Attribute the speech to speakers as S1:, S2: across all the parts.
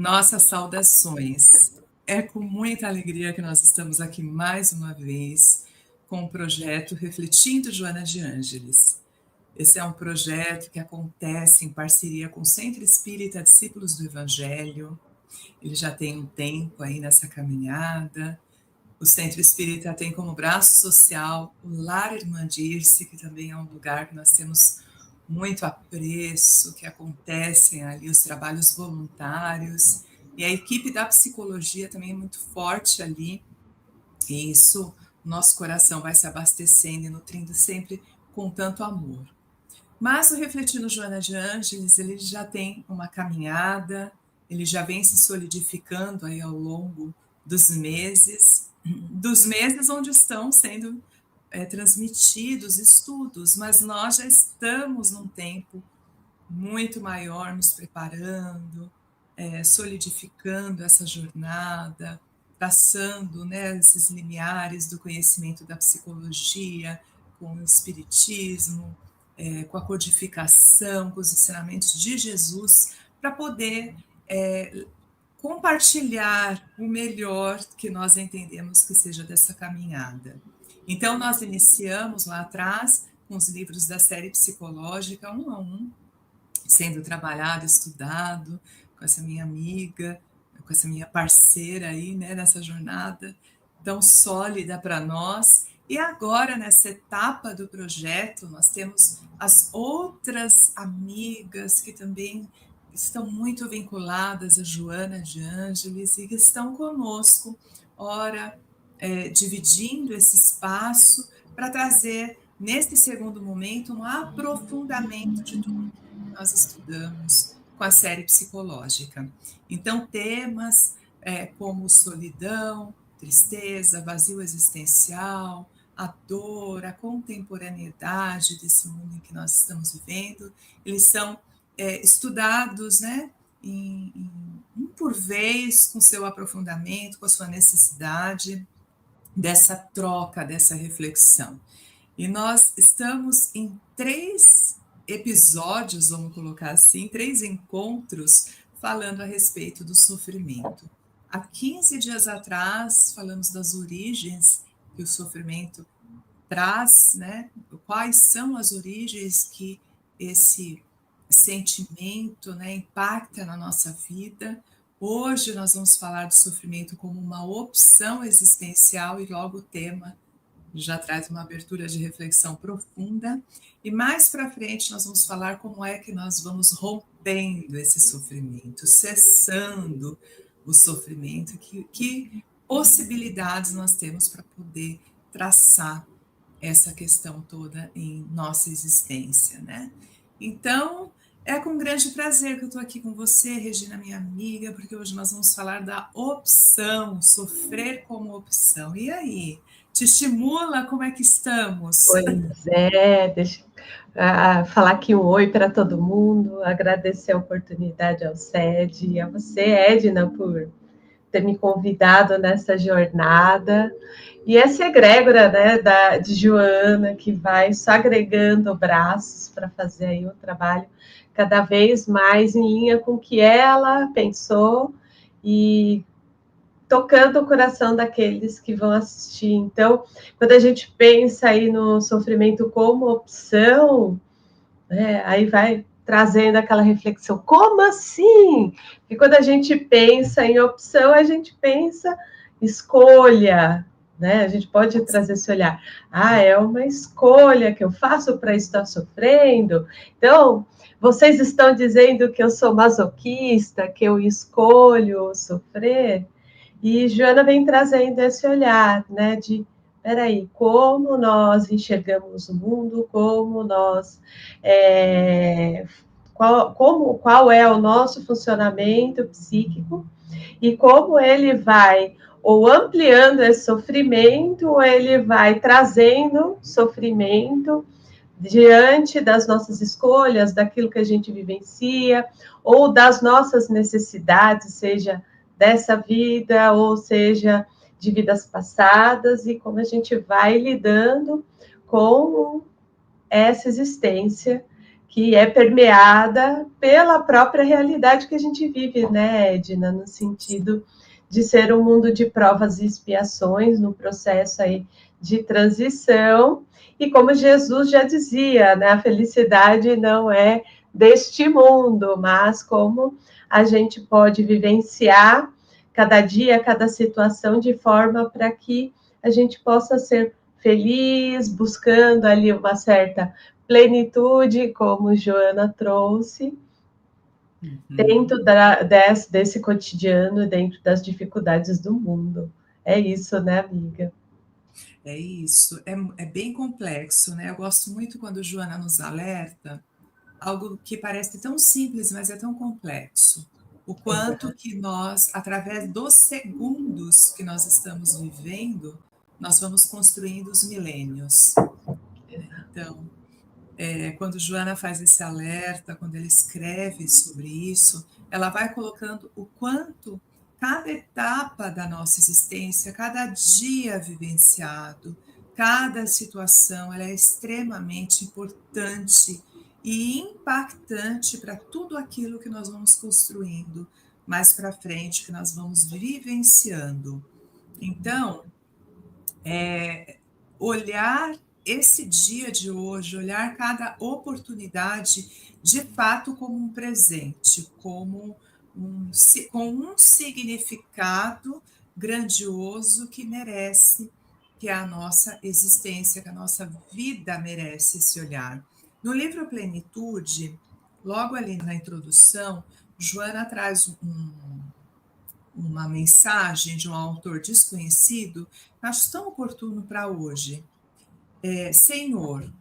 S1: Nossas saudações. É com muita alegria que nós estamos aqui mais uma vez com o projeto Refletindo Joana de Ângeles. Esse é um projeto que acontece em parceria com o Centro Espírita Discípulos do Evangelho. Ele já tem um tempo aí nessa caminhada. O Centro Espírita tem como braço social o Lar Irmã Dirce, que também é um lugar que nós temos muito apreço, que acontecem ali os trabalhos voluntários, e a equipe da psicologia também é muito forte ali, e isso, nosso coração vai se abastecendo e nutrindo sempre com tanto amor. Mas o Refletindo Joana de Ângeles, ele já tem uma caminhada, ele já vem se solidificando aí ao longo dos meses onde estão sendo transmitidos estudos, mas nós já estamos num tempo muito maior nos preparando, solidificando essa jornada, traçando, né, esses limiares do conhecimento da psicologia com o espiritismo, com a codificação, com os ensinamentos de Jesus, para poder compartilhar o melhor que nós entendemos que seja dessa caminhada. Então, nós iniciamos lá atrás com os livros da série psicológica, um a um, sendo trabalhado, estudado, com essa minha amiga, com essa minha parceira aí, né, nessa jornada tão sólida para nós. E agora, nessa etapa do projeto, nós temos as outras amigas que também estão muito vinculadas a Joana de Ângeles e que estão conosco, ora, dividindo esse espaço para trazer, nesse segundo momento, um aprofundamento de tudo que nós estudamos com a série psicológica. Então, temas como solidão, tristeza, vazio existencial, a dor, a contemporaneidade desse mundo em que nós estamos vivendo, eles são estudados, né, um por vez, com seu aprofundamento, com a sua necessidade dessa troca, dessa reflexão. E nós estamos em 3 episódios, vamos colocar assim, 3 encontros falando a respeito do sofrimento. Há 15 dias atrás, falamos das origens que o sofrimento traz, né? Quais são as origens que esse sentimento, né, impacta na nossa vida. Hoje nós vamos falar do sofrimento como uma opção existencial e logo o tema já traz uma abertura de reflexão profunda. E mais para frente nós vamos falar como é que nós vamos rompendo esse sofrimento, cessando o sofrimento, que possibilidades nós temos para poder traçar essa questão toda em nossa existência, né? Então, é com grande prazer que eu estou aqui com você, Regina, minha amiga, porque hoje nós vamos falar da opção, sofrer como opção. E aí, te estimula? Como é que estamos?
S2: Pois é, deixa eu falar aqui um oi para todo mundo, agradecer a oportunidade ao SED e a você, Edna, por ter me convidado nessa jornada. E essa egrégora, né, de Joana, que vai só agregando braços para fazer aí o trabalho cada vez mais em linha com o que ela pensou e tocando o coração daqueles que vão assistir. Então, quando a gente pensa aí no sofrimento como opção, né, aí vai trazendo aquela reflexão, como assim? Porque quando a gente pensa em opção, a gente pensa escolha, né? A gente pode trazer esse olhar. É uma escolha que eu faço para estar sofrendo. Então, vocês estão dizendo que eu sou masoquista, que eu escolho sofrer? E Joana vem trazendo esse olhar, né, de, peraí, como nós enxergamos o mundo, como nós, qual é o nosso funcionamento psíquico e como ele vai ou ampliando esse sofrimento, ou ele vai trazendo sofrimento diante das nossas escolhas, daquilo que a gente vivencia, ou das nossas necessidades, seja dessa vida, ou seja, de vidas passadas, e como a gente vai lidando com essa existência que é permeada pela própria realidade que a gente vive, né, Edna, no sentido de ser um mundo de provas e expiações, no processo aí de transição, e como Jesus já dizia, né, a felicidade não é deste mundo, mas como a gente pode vivenciar cada dia, cada situação, de forma para que a gente possa ser feliz, buscando ali uma certa plenitude, como Joana trouxe, dentro desse cotidiano, dentro das dificuldades do mundo. É isso, né, amiga?
S1: É isso, é bem complexo, né? Eu gosto muito quando Joana nos alerta, algo que parece tão simples, mas é tão complexo. O quanto que nós, através dos segundos que nós estamos vivendo, nós vamos construindo os milênios. Então, quando Joana faz esse alerta, quando ela escreve sobre isso, ela vai colocando o quanto cada etapa da nossa existência, cada dia vivenciado, cada situação, ela é extremamente importante e impactante para tudo aquilo que nós vamos construindo mais para frente, que nós vamos vivenciando. Então, olhar esse dia de hoje, olhar cada oportunidade de fato como um presente, com um significado grandioso que merece, que a nossa existência, que a nossa vida merece esse olhar. No livro Plenitude, logo ali na introdução, Joana traz uma mensagem de um autor desconhecido, que acho tão oportuno para hoje. Senhor,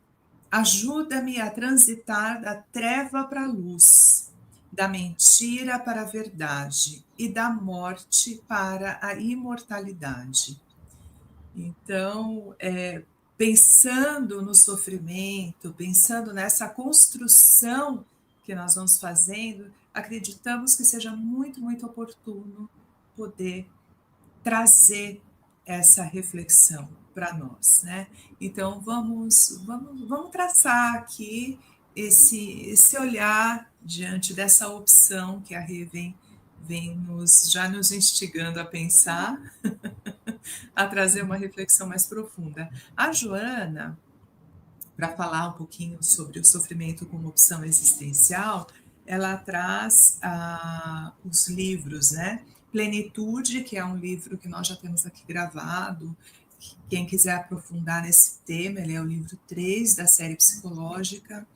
S1: ajuda-me a transitar da treva para a luz, da mentira para a verdade e da morte para a imortalidade. Então, pensando no sofrimento, pensando nessa construção que nós vamos fazendo, acreditamos que seja muito, muito oportuno poder trazer essa reflexão para nós, né? Então vamos traçar aqui esse olhar diante dessa opção que a Rê vem já nos instigando a pensar, a trazer uma reflexão mais profunda. A Joana, para falar um pouquinho sobre o sofrimento como opção existencial, ela traz os livros, né? Plenitude, que é um livro que nós já temos aqui gravado. Quem quiser aprofundar nesse tema, ele é o livro 3 da série psicológica.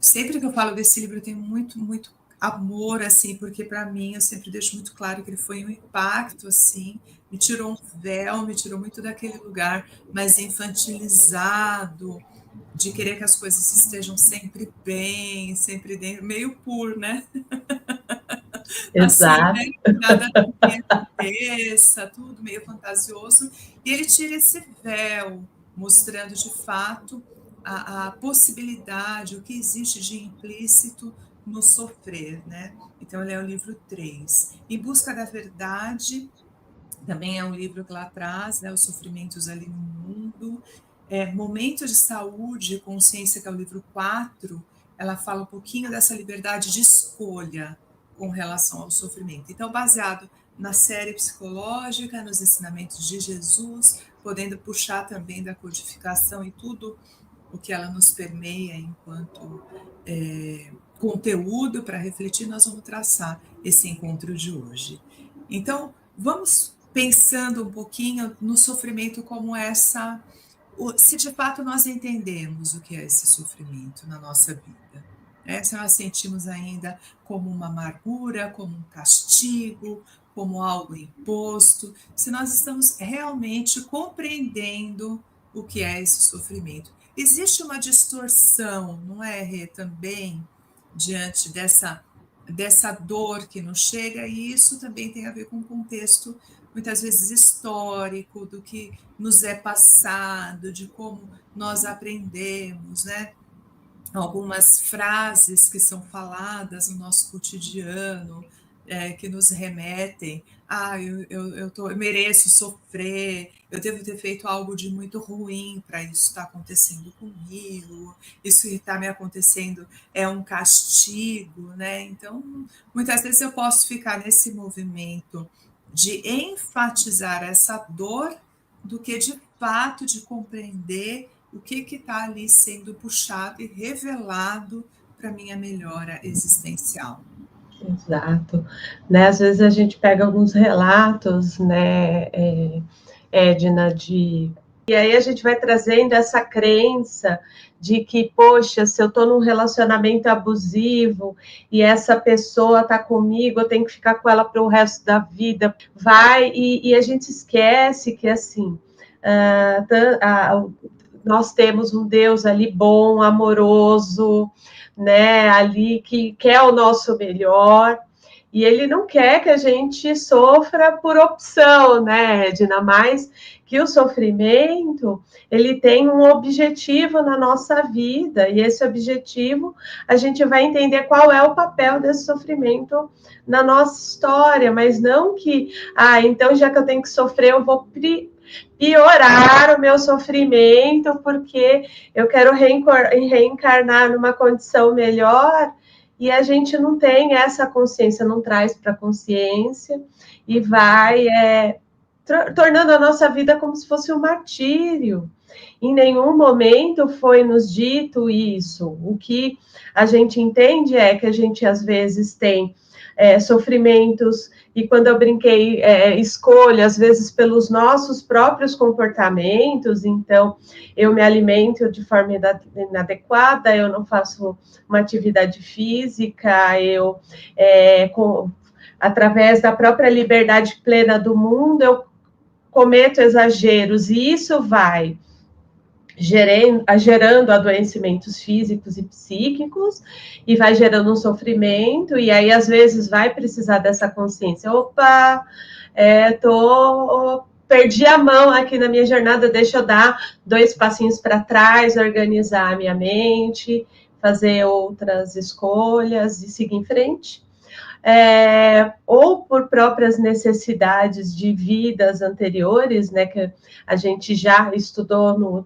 S1: Sempre que eu falo desse livro, eu tenho muito, muito amor, assim, porque para mim eu sempre deixo muito claro que ele foi um impacto, assim, me tirou um véu, me tirou muito daquele lugar mais infantilizado, de querer que as coisas estejam sempre bem, sempre dentro, meio puro, né? Assim,
S2: Exato.
S1: né? Nada que aconteça, tudo meio fantasioso. E ele tira esse véu, mostrando de fato a possibilidade, o que existe de implícito no sofrer, né? Então, ele é o livro 3. Em Busca da Verdade, também é um livro que lá traz, né, os sofrimentos ali no mundo. Momento de Saúde e Consciência, que é o livro 4, ela fala um pouquinho dessa liberdade de escolha com relação ao sofrimento. Então, baseado na série psicológica, nos ensinamentos de Jesus, podendo puxar também da codificação e tudo o que ela nos permeia enquanto conteúdo para refletir, nós vamos traçar esse encontro de hoje. Então, vamos pensando um pouquinho no sofrimento como se de fato nós entendemos o que é esse sofrimento na nossa vida. Se nós sentimos ainda como uma amargura, como um castigo, como algo imposto, se nós estamos realmente compreendendo o que é esse sofrimento. Existe uma distorção, não é, Rê, também, diante dessa dor que nos chega, e isso também tem a ver com o contexto, muitas vezes, histórico, do que nos é passado, de como nós aprendemos, né? Algumas frases que são faladas no nosso cotidiano, que nos remetem eu mereço sofrer, eu devo ter feito algo de muito ruim para isso estar acontecendo comigo, isso que está me acontecendo é um castigo, né? Então, muitas vezes eu posso ficar nesse movimento de enfatizar essa dor do que de fato de compreender o que está ali sendo puxado e revelado para minha melhora existencial.
S2: Exato. Né, às vezes a gente pega alguns relatos, né, Edna, e aí a gente vai trazendo essa crença de que, poxa, se eu estou num relacionamento abusivo e essa pessoa está comigo, eu tenho que ficar com ela para o resto da vida. E a gente esquece que, assim, nós temos um Deus ali bom, amoroso, né, ali que quer o nosso melhor, e ele não quer que a gente sofra por opção, né, Edna? Mais que o sofrimento, ele tem um objetivo na nossa vida, e esse objetivo, a gente vai entender qual é o papel desse sofrimento na nossa história, mas não que, então já que eu tenho que sofrer, eu vou piorar o meu sofrimento porque eu quero reencarnar numa condição melhor, e a gente não tem essa consciência, não traz para a consciência e vai tornando a nossa vida como se fosse um martírio. Em nenhum momento foi nos dito isso. O que a gente entende é que a gente às vezes tem sofrimentos, e quando eu brinquei, escolha, às vezes pelos nossos próprios comportamentos, então eu me alimento de forma inadequada, eu não faço uma atividade física, através da própria liberdade plena do mundo, eu cometo exageros, e isso vai gerando adoecimentos físicos e psíquicos, e vai gerando um sofrimento, e aí às vezes vai precisar dessa consciência. Opa, perdi a mão aqui na minha jornada, deixa eu dar 2 passinhos para trás, organizar a minha mente, fazer outras escolhas e seguir em frente. Ou por próprias necessidades de vidas anteriores, né, que a gente já estudou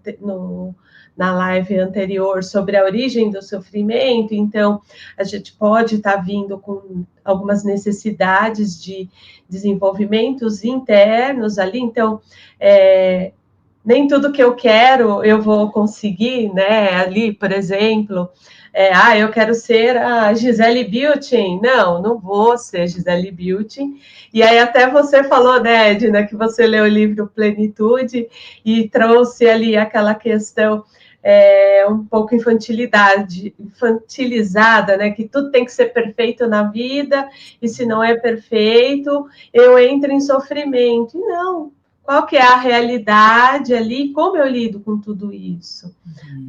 S2: na live anterior sobre a origem do sofrimento, então a gente pode estar vindo com algumas necessidades de desenvolvimentos internos ali, então nem tudo que eu quero eu vou conseguir, né? Ali, por exemplo, eu quero ser a Gisele Bündchen. Não, não vou ser Gisele Bündchen. E aí até você falou, né, Edna, que você leu o livro Plenitude e trouxe ali aquela questão um pouco infantilizada, né? Que tudo tem que ser perfeito na vida, e se não é perfeito, eu entro em sofrimento. E não. Qual que é a realidade ali, como eu lido com tudo isso,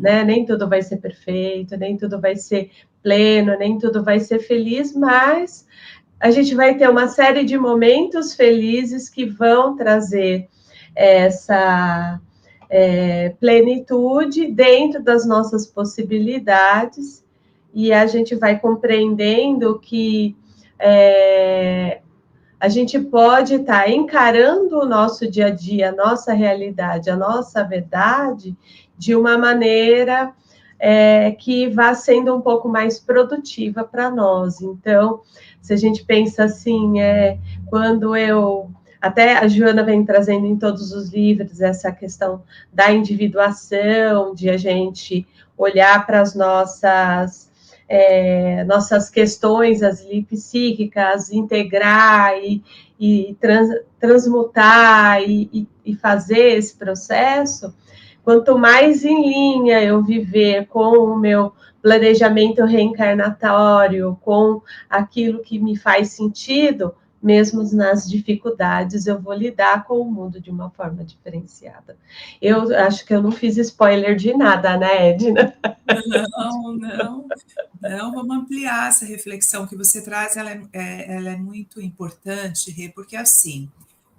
S2: né? Nem tudo vai ser perfeito, nem tudo vai ser pleno, nem tudo vai ser feliz, mas a gente vai ter uma série de momentos felizes que vão trazer essa plenitude dentro das nossas possibilidades, e a gente vai compreendendo que a gente pode estar encarando o nosso dia a dia, a nossa realidade, a nossa verdade, de uma maneira que vá sendo um pouco mais produtiva para nós. Então, se a gente pensa assim, quando até a Joana vem trazendo em todos os livros essa questão da individuação, de a gente olhar para as nossas questões ali, psíquicas, integrar e transmutar e fazer esse processo. Quanto mais em linha eu viver com o meu planejamento reencarnatório, com aquilo que me faz sentido, mesmo nas dificuldades, eu vou lidar com o mundo de uma forma diferenciada. Eu acho que eu não fiz spoiler de nada, né, Edna?
S1: Não, vamos ampliar essa reflexão que você traz, ela é muito importante, Rê, porque assim,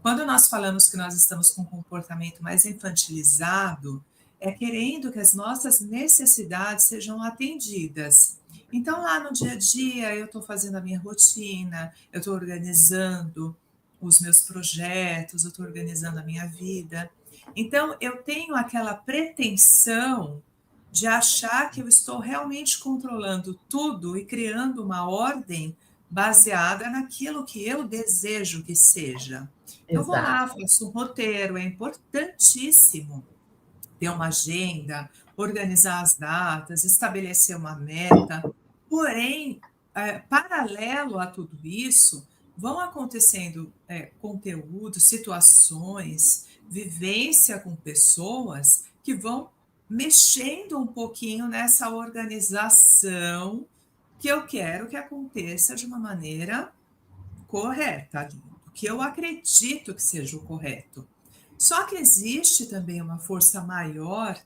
S1: quando nós falamos que nós estamos com um comportamento mais infantilizado, é querendo que as nossas necessidades sejam atendidas. Então, lá no dia a dia, eu estou fazendo a minha rotina, eu estou organizando os meus projetos, eu estou organizando a minha vida. Então, eu tenho aquela pretensão de achar que eu estou realmente controlando tudo e criando uma ordem baseada naquilo que eu desejo que seja. Então, vou
S2: Exato.
S1: lá, faço um roteiro, é importantíssimo ter uma agenda, organizar as datas, estabelecer uma meta. Porém, paralelo a tudo isso, vão acontecendo conteúdos, situações, vivência com pessoas que vão mexendo um pouquinho nessa organização que eu quero que aconteça de uma maneira correta, que eu acredito que seja o correto. Só que existe também uma força maior,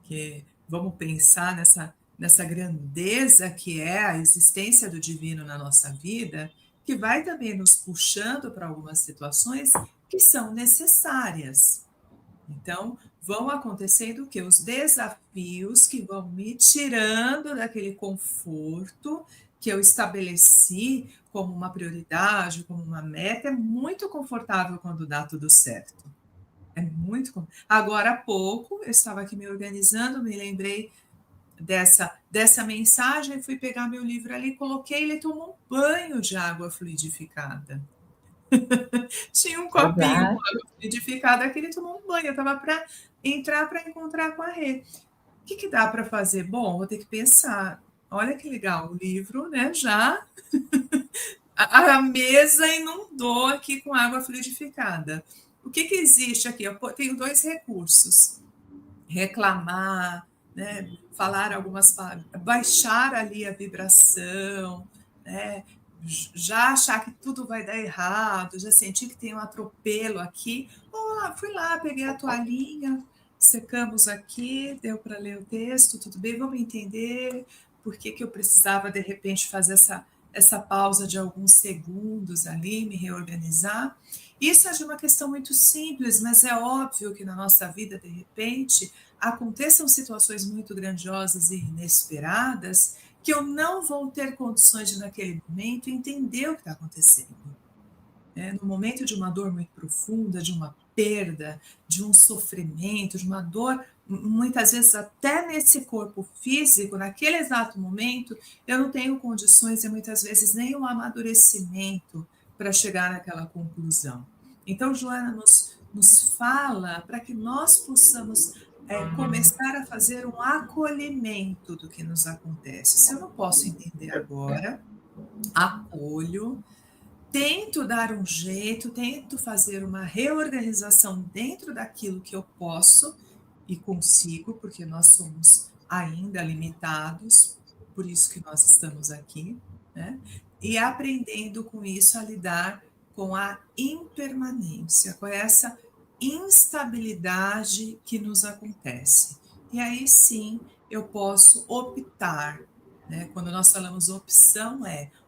S1: que vamos pensar nessa grandeza que é a existência do divino na nossa vida, que vai também nos puxando para algumas situações que são necessárias. Então, vão acontecendo que os desafios que vão me tirando daquele conforto que eu estabeleci como uma prioridade, como uma meta, é muito confortável quando dá tudo certo. É muito. Agora há pouco, eu estava aqui me organizando, me lembrei dessa mensagem, fui pegar meu livro ali, coloquei, ele tomou um banho de água fluidificada. Tinha um copinho com
S2: Exato.
S1: água fluidificada que ele tomou um banho, eu estava para entrar para encontrar com a Rê. O que dá para fazer? Bom, vou ter que pensar. Olha que legal, o livro, né? Já a mesa inundou aqui com água fluidificada. O que existe aqui? Eu tenho dois recursos: reclamar, né? Falar algumas palavras, baixar ali a vibração, né? Já achar que tudo vai dar errado, já sentir que tem um atropelo aqui. Fui lá, peguei a toalhinha, secamos aqui, deu para ler o texto, tudo bem, vamos entender por que eu precisava, de repente, fazer essa pausa de alguns segundos ali, me reorganizar. Isso é de uma questão muito simples, mas é óbvio que na nossa vida, de repente, aconteçam situações muito grandiosas e inesperadas que eu não vou ter condições de, naquele momento, entender o que está acontecendo. No momento de uma dor muito profunda, de uma perda, de um sofrimento, de uma dor, muitas vezes até nesse corpo físico, naquele exato momento, eu não tenho condições e muitas vezes nem o amadurecimento para chegar naquela conclusão. Então, Joana nos fala para que nós possamos começar a fazer um acolhimento do que nos acontece. Se eu não posso entender agora, acolho, tento dar um jeito, tento fazer uma reorganização dentro daquilo que eu posso e consigo, porque nós somos ainda limitados, por isso que nós estamos aqui, né? E aprendendo com isso a lidar com a impermanência, com essa instabilidade que nos acontece. E aí sim eu posso optar, né? Quando nós falamos opção,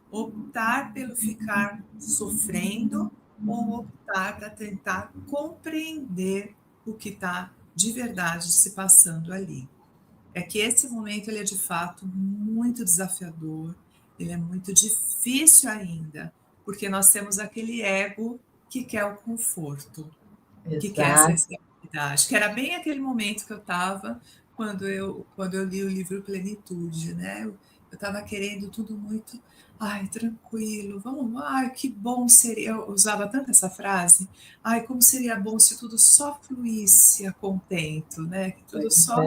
S1: optar pelo ficar sofrendo ou optar para tentar compreender o que está de verdade se passando ali. É que esse momento ele é de fato muito desafiador, ele é muito difícil ainda, porque nós temos aquele ego que quer o conforto, que quer essa
S2: Exato.
S1: estabilidade, que era bem aquele momento que eu estava quando eu li o livro Plenitude, né? Eu estava querendo tudo muito, tranquilo, vamos, que bom seria, eu usava tanto essa frase, como seria bom se tudo só fluísse a contento, né? Que tudo só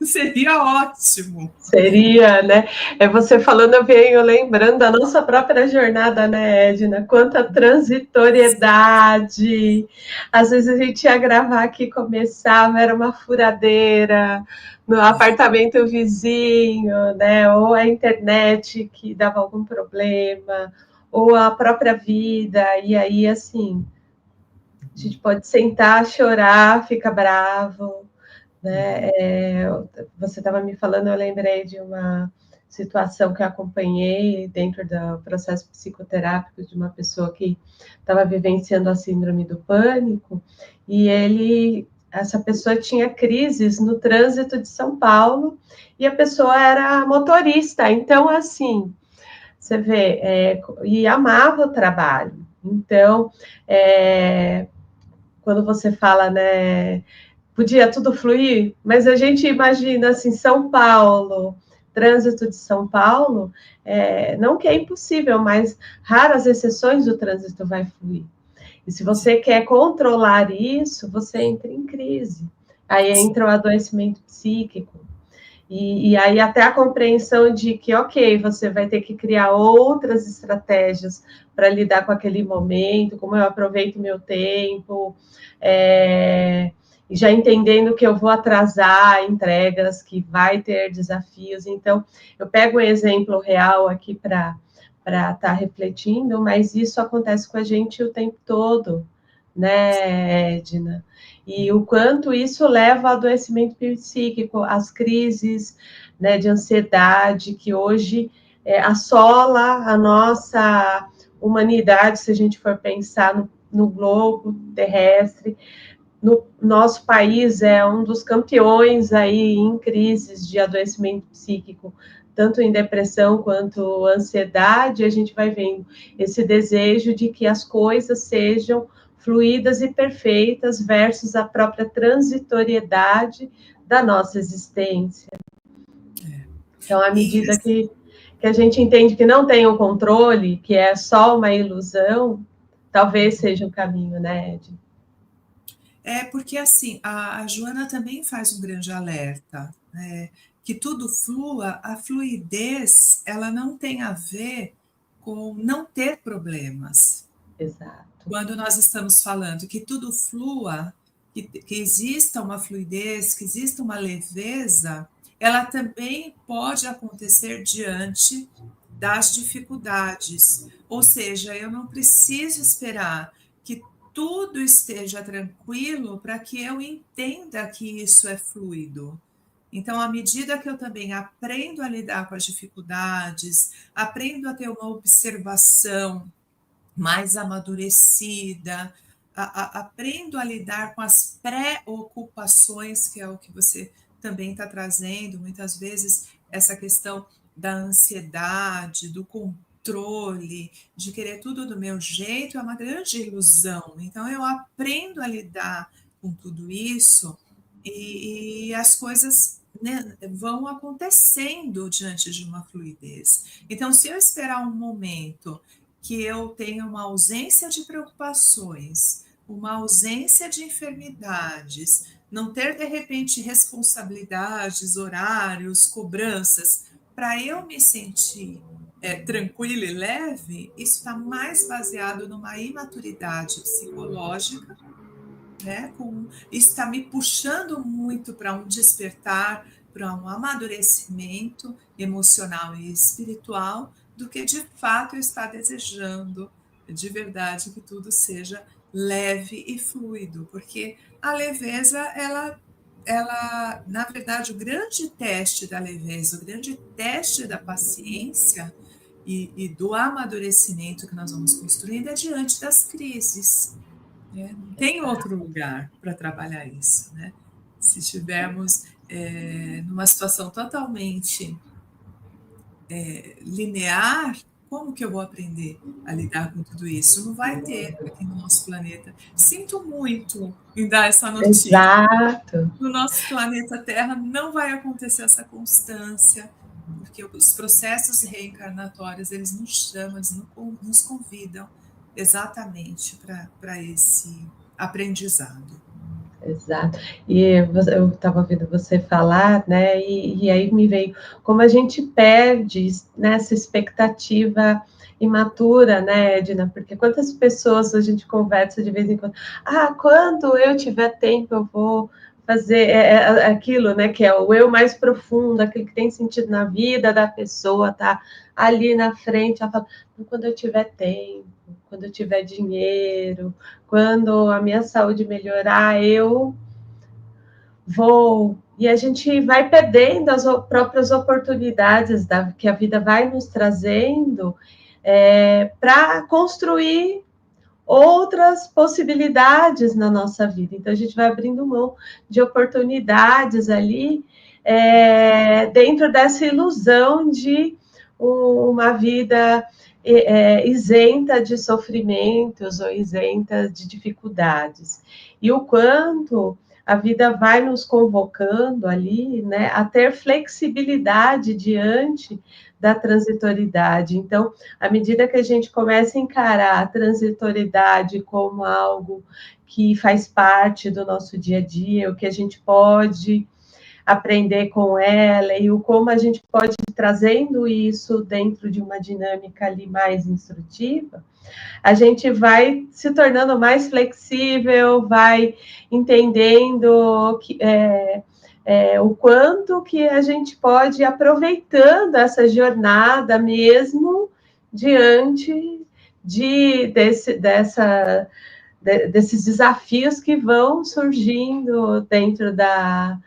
S1: seria ótimo.
S2: Seria, né? Você falando, eu venho lembrando da nossa própria jornada, né, Edna? Quanta transitoriedade. Às vezes a gente ia gravar aqui, começava, era uma furadeira no apartamento vizinho, né? Ou a internet que dava algum problema, ou a própria vida. E aí, assim, a gente pode sentar, chorar, ficar bravo, né? Você estava me falando, eu lembrei de uma situação que eu acompanhei dentro do processo psicoterápico de uma pessoa que estava vivenciando a síndrome do pânico, e essa pessoa tinha crises no trânsito de São Paulo, e a pessoa era motorista, então, assim, você vê, e amava o trabalho, Então, quando você fala, né, podia tudo fluir, mas a gente imagina assim, São Paulo, trânsito de São Paulo, não que é impossível, mas raras exceções o trânsito vai fluir. E se você quer controlar isso, você entra em crise. Aí entra o adoecimento psíquico. E aí até a compreensão de que, ok, você vai ter que criar outras estratégias para lidar com aquele momento, como eu aproveito meu tempo, já entendendo que eu vou atrasar entregas, que vai ter desafios. Então, eu pego um exemplo real aqui para estar refletindo, mas isso acontece com a gente o tempo todo, né, Edna? E o quanto isso leva ao adoecimento psíquico, às crises, né, de ansiedade, que hoje assola a nossa humanidade, se a gente for pensar no globo terrestre. No nosso país é um dos campeões aí em crises de adoecimento psíquico, tanto em depressão quanto ansiedade. A gente vai vendo esse desejo de que as coisas sejam fluídas e perfeitas versus a própria transitoriedade da nossa existência. Então, à medida que a gente entende que não tem o controle, que é só uma ilusão, talvez seja um caminho, né, Ed?
S1: Porque assim, a Joana também faz um grande alerta, né? Que tudo flua, a fluidez, ela não tem a ver com não ter problemas.
S2: Exato.
S1: Quando nós estamos falando que tudo flua, que exista uma fluidez, que exista uma leveza, ela também pode acontecer diante das dificuldades. Ou seja, eu não preciso esperar que tudo esteja tranquilo para que eu entenda que isso é fluido. Então, à medida que eu também aprendo a lidar com as dificuldades, aprendo a ter uma observação mais amadurecida, aprendo a lidar com as preocupações, que é o que você também está trazendo, muitas vezes essa questão da ansiedade, do controle, de querer tudo do meu jeito, é uma grande ilusão. Então, eu aprendo a lidar com tudo isso e as coisas, né, vão acontecendo diante de uma fluidez. Então, se eu esperar um momento que eu tenha uma ausência de preocupações, uma ausência de enfermidades, não ter de repente responsabilidades, horários, cobranças, para eu me sentir tranquila e leve, isso está mais baseado numa imaturidade psicológica, né? Isso está me puxando muito para um despertar, para um amadurecimento emocional e espiritual, do que de fato eu estar desejando de verdade que tudo seja leve e fluido, porque a leveza, na verdade, o grande teste da leveza, o grande teste da paciência e do amadurecimento que nós vamos construindo é diante das crises. Não tem outro lugar para trabalhar isso, né? Se estivermos numa situação totalmente linear, como que eu vou aprender a lidar com tudo isso? Não vai ter aqui no nosso planeta. Sinto muito em dar essa notícia.
S2: Exato.
S1: No nosso planeta Terra não vai acontecer essa constância, porque os processos reencarnatórios, eles nos chamam, eles nos convidam exatamente para esse aprendizado.
S2: Exato. E eu estava ouvindo você falar, né? E aí me veio como a gente perde nessa expectativa imatura, né, Edna? Porque quantas pessoas a gente conversa de vez em quando? Ah, quando eu tiver tempo, eu vou fazer aquilo, né? Que é o eu mais profundo, aquilo que tem sentido na vida da pessoa, tá ali na frente. Ela fala, quando eu tiver tempo, quando eu tiver dinheiro, quando a minha saúde melhorar, eu vou. E a gente vai perdendo as próprias oportunidades que a vida vai nos trazendo para construir outras possibilidades na nossa vida. Então, a gente vai abrindo mão de oportunidades ali dentro dessa ilusão de uma vida isenta de sofrimentos ou isenta de dificuldades. E o quanto a vida vai nos convocando ali, né, a ter flexibilidade diante da transitoriedade. Então, à medida que a gente começa a encarar a transitoriedade como algo que faz parte do nosso dia a dia, o que a gente pode aprender com ela e o como a gente pode ir trazendo isso dentro de uma dinâmica ali mais instrutiva, a gente vai se tornando mais flexível, vai entendendo que, o quanto que a gente pode ir aproveitando essa jornada mesmo diante desses desafios que vão surgindo dentro da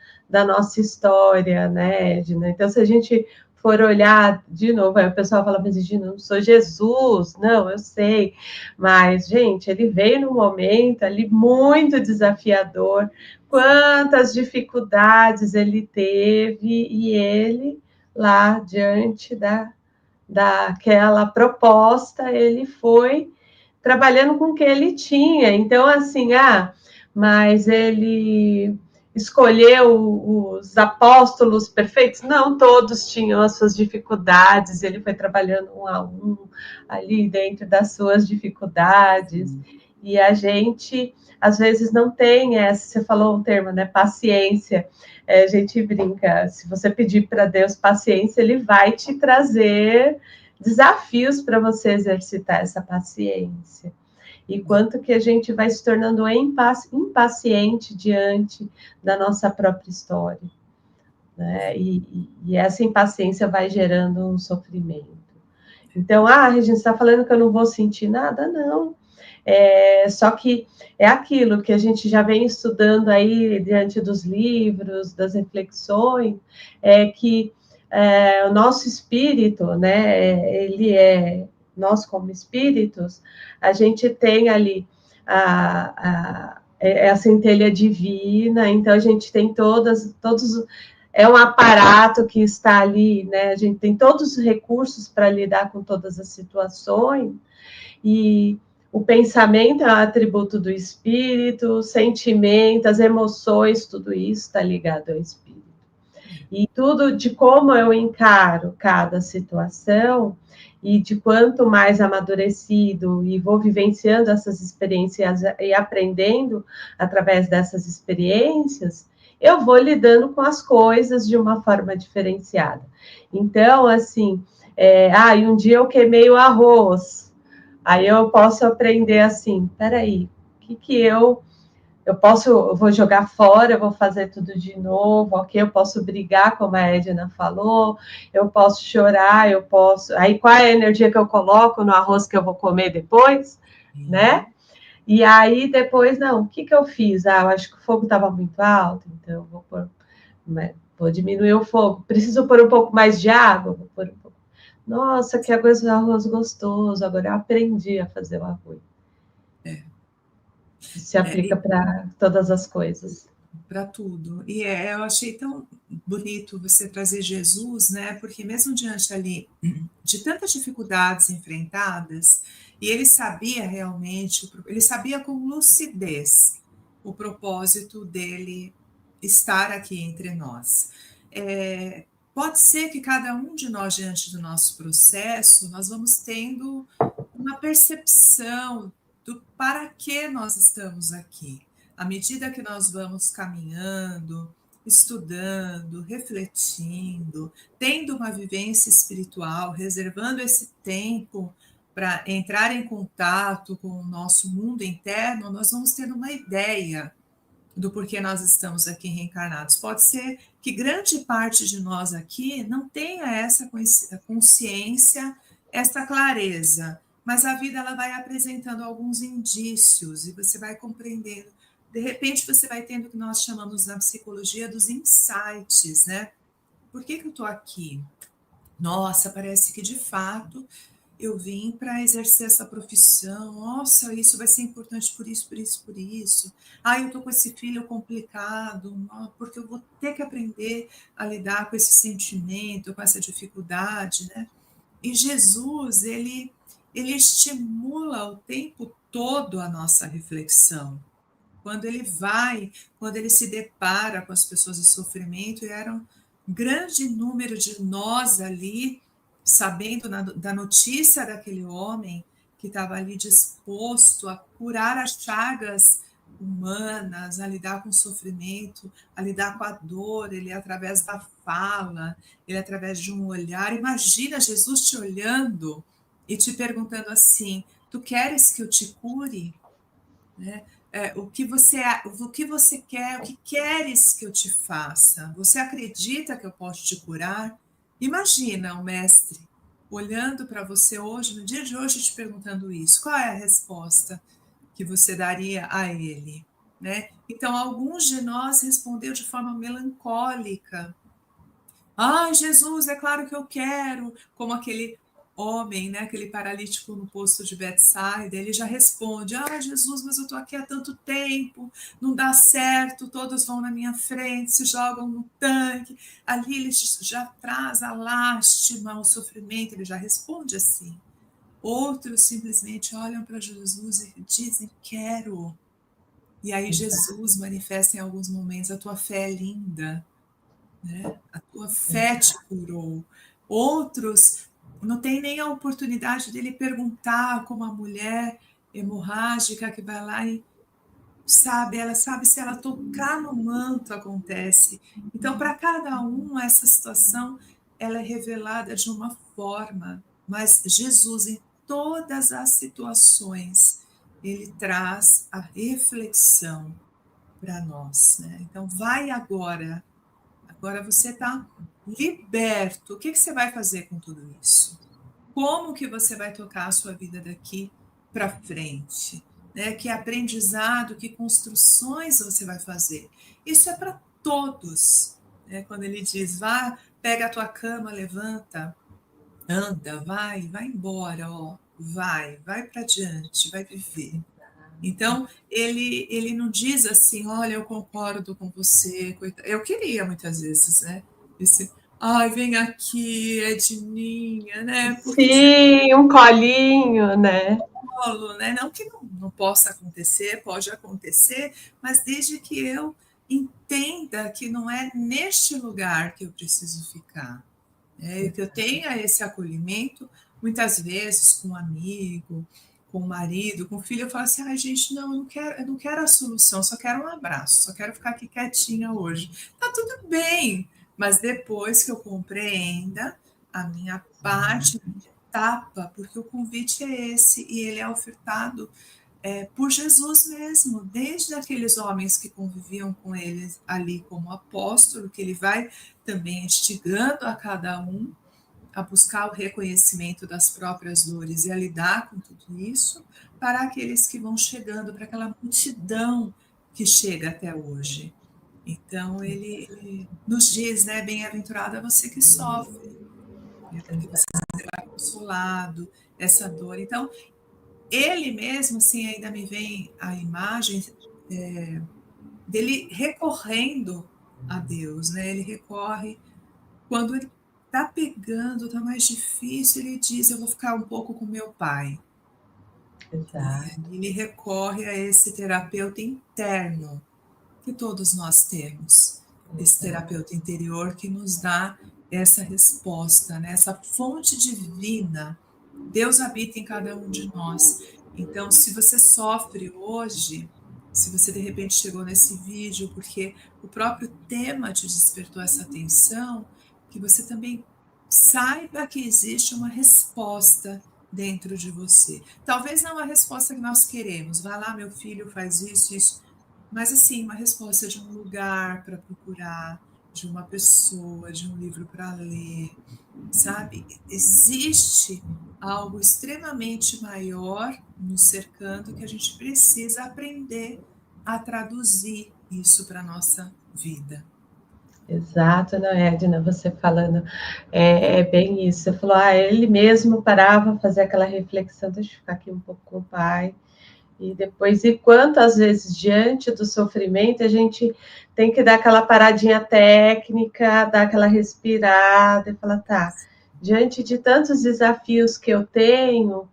S2: nossa história, né, Edna? Então, se a gente for olhar de novo, aí o pessoal fala, mas Edna, não sou Jesus. Não, eu sei, mas, gente, ele veio num momento ali muito desafiador, quantas dificuldades ele teve, e ele, lá diante daquela proposta, ele foi trabalhando com o que ele tinha. Então, assim, mas ele escolheu os apóstolos perfeitos? Não, todos tinham as suas dificuldades, ele foi trabalhando um a um ali dentro das suas dificuldades, e a gente, às vezes, não tem essa, você falou um termo, né, paciência, a gente brinca, se você pedir para Deus paciência, ele vai te trazer desafios para você exercitar essa paciência. E quanto que a gente vai se tornando impaciente diante da nossa própria história, né? E essa impaciência vai gerando um sofrimento. Então, Regina, você está falando que eu não vou sentir nada? Não. Só que é aquilo que a gente já vem estudando aí diante dos livros, das reflexões, que o nosso espírito, né, nós como espíritos, a gente tem ali a centelha divina, então a gente tem todos, é um aparato que está ali, né, a gente tem todos os recursos para lidar com todas as situações, e o pensamento é um atributo do espírito, o sentimento, as emoções, tudo isso está ligado ao espírito. E tudo de como eu encaro cada situação e de quanto mais amadurecido e vou vivenciando essas experiências e aprendendo através dessas experiências, eu vou lidando com as coisas de uma forma diferenciada. Então, assim, e um dia eu queimei o arroz, aí eu posso aprender assim, peraí, o que eu vou jogar fora, eu vou fazer tudo de novo, ok? Eu posso brigar, como a Edna falou, eu posso chorar, eu posso... Aí, qual é a energia que eu coloco no arroz que eu vou comer depois, né? E aí, depois, não, o que eu fiz? Eu acho que o fogo estava muito alto, então eu vou diminuir o fogo. Preciso pôr um pouco mais de água? Vou pôr um pouco. Nossa, que arroz gostoso, agora eu aprendi a fazer o arroz. Se aplica para todas as coisas.
S1: Para tudo. E eu achei tão bonito você trazer Jesus, né? Porque mesmo diante ali de tantas dificuldades enfrentadas, e ele sabia realmente, ele sabia com lucidez o propósito dele estar aqui entre nós. Pode ser que cada um de nós, diante do nosso processo, nós vamos tendo uma percepção do para que nós estamos aqui. À medida que nós vamos caminhando, estudando, refletindo, tendo uma vivência espiritual, reservando esse tempo para entrar em contato com o nosso mundo interno, nós vamos ter uma ideia do porquê nós estamos aqui reencarnados. Pode ser que grande parte de nós aqui não tenha essa consciência, essa clareza, mas a vida ela vai apresentando alguns indícios e você vai compreendendo. De repente você vai tendo o que nós chamamos na psicologia dos insights, né? Por que eu estou aqui? Nossa, parece que de fato eu vim para exercer essa profissão. Nossa, isso vai ser importante por isso, por isso, por isso. Eu estou com esse filho complicado, porque eu vou ter que aprender a lidar com esse sentimento, com essa dificuldade, né? E Jesus, ele ele estimula o tempo todo a nossa reflexão. Quando ele se depara com as pessoas em sofrimento, e era um grande número de nós ali, sabendo da notícia daquele homem que estava ali disposto a curar as chagas humanas, a lidar com o sofrimento, a lidar com a dor, ele através da fala, ele através de um olhar. Imagina Jesus te olhando e te perguntando assim: tu queres que eu te cure? Né? O que você quer, o que queres que eu te faça? Você acredita que eu posso te curar? Imagina o mestre olhando para você hoje, no dia de hoje, te perguntando isso. Qual é a resposta que você daria a ele? Né? Então, alguns de nós responderam de forma melancólica. Ai, Jesus, é claro que eu quero, como aquele homem, né, aquele paralítico no poço de Betsaida, ele já responde: ai, Jesus, mas eu estou aqui há tanto tempo, não dá certo, todos vão na minha frente, se jogam no tanque, ali ele já traz a lástima, o sofrimento, ele já responde assim. Outros simplesmente olham para Jesus e dizem: quero. E aí Jesus manifesta em alguns momentos: a tua fé é linda, né? A tua fé te curou. Outros não tem nem a oportunidade dele perguntar, como a mulher hemorrágica que vai lá e ela sabe se ela tocar no manto acontece. Então, para cada um, essa situação ela é revelada de uma forma, mas Jesus, em todas as situações, ele traz a reflexão para nós, né? Então, vai agora. Agora você está liberto. O que você vai fazer com tudo isso? Como que você vai tocar a sua vida daqui para frente? Né? Que aprendizado, que construções você vai fazer? Isso é para todos. Né? Quando ele diz: vá, pega a tua cama, levanta, anda, vai embora, ó, vai para diante, vai viver. Então, ele não diz assim: olha, eu concordo com você, coitado. Eu queria muitas vezes, né? Esse, ai, vem aqui, Edninha, né? Porque você
S2: Sim, um colinho, né?
S1: colo, né? Não que não possa acontecer, pode acontecer, mas desde que eu entenda que não é neste lugar que eu preciso ficar, né? E que eu tenha esse acolhimento, muitas vezes com um amigo, com o marido, com o filho, eu falo assim: ai, gente, não, eu não quero a solução, só quero um abraço, só quero ficar aqui quietinha hoje. Tá tudo bem, mas depois que eu compreenda a minha parte, a minha etapa, porque o convite é esse, e ele é ofertado por Jesus mesmo, desde aqueles homens que conviviam com ele ali como apóstolo, que ele vai também instigando a cada um a buscar o reconhecimento das próprias dores e a lidar com tudo isso, para aqueles que vão chegando, para aquela multidão que chega até hoje. Então, ele nos diz, né, bem-aventurado é você que sofre, né, porque você será consolado, essa dor. Então, ele mesmo, assim, ainda me vem a imagem dele recorrendo a Deus, né? Ele recorre quando ele está pegando, está mais difícil, ele diz: eu vou ficar um pouco com meu pai.
S2: Exato.
S1: E ele recorre a esse terapeuta interno que todos nós temos, esse terapeuta interior que nos dá essa resposta, né? Essa fonte divina. Deus habita em cada um de nós. Então, se você sofre hoje, se você de repente chegou nesse vídeo porque o próprio tema te despertou essa atenção, que você também saiba que existe uma resposta dentro de você. Talvez não a resposta que nós queremos. Vai lá, meu filho, faz isso, isso. Mas assim, uma resposta de um lugar para procurar, de uma pessoa, de um livro para ler, sabe? Existe algo extremamente maior nos cercando que a gente precisa aprender a traduzir isso para a nossa vida.
S2: Exato, não, Edna, você falando, é bem isso. Você falou, ele mesmo parava, fazia aquela reflexão, deixa eu ficar aqui um pouco com o pai, e depois, e quantas vezes, diante do sofrimento, a gente tem que dar aquela paradinha técnica, dar aquela respirada, e falar, tá, diante de tantos desafios que eu tenho,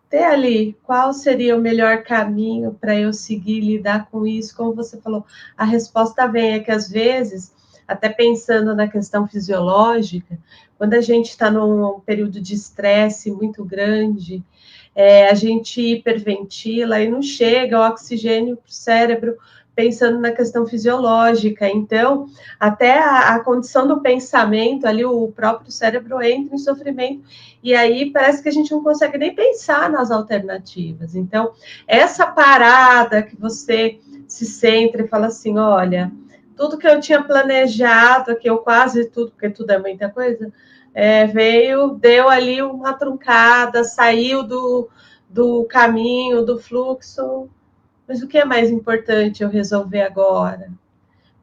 S2: ter ali qual seria o melhor caminho para eu seguir, lidar com isso. Como você falou, a resposta vem, é que às vezes, até pensando na questão fisiológica, quando a gente está num período de estresse muito grande, a gente hiperventila e não chega o oxigênio para o cérebro, pensando na questão fisiológica. Então, até a condição do pensamento, ali o próprio cérebro entra em sofrimento, e aí parece que a gente não consegue nem pensar nas alternativas. Então, essa parada que você se centra e fala assim, olha, tudo que eu tinha planejado aqui, ou quase tudo, porque tudo é muita coisa, veio, deu ali uma truncada, saiu do caminho, do fluxo. Mas o que é mais importante eu resolver agora?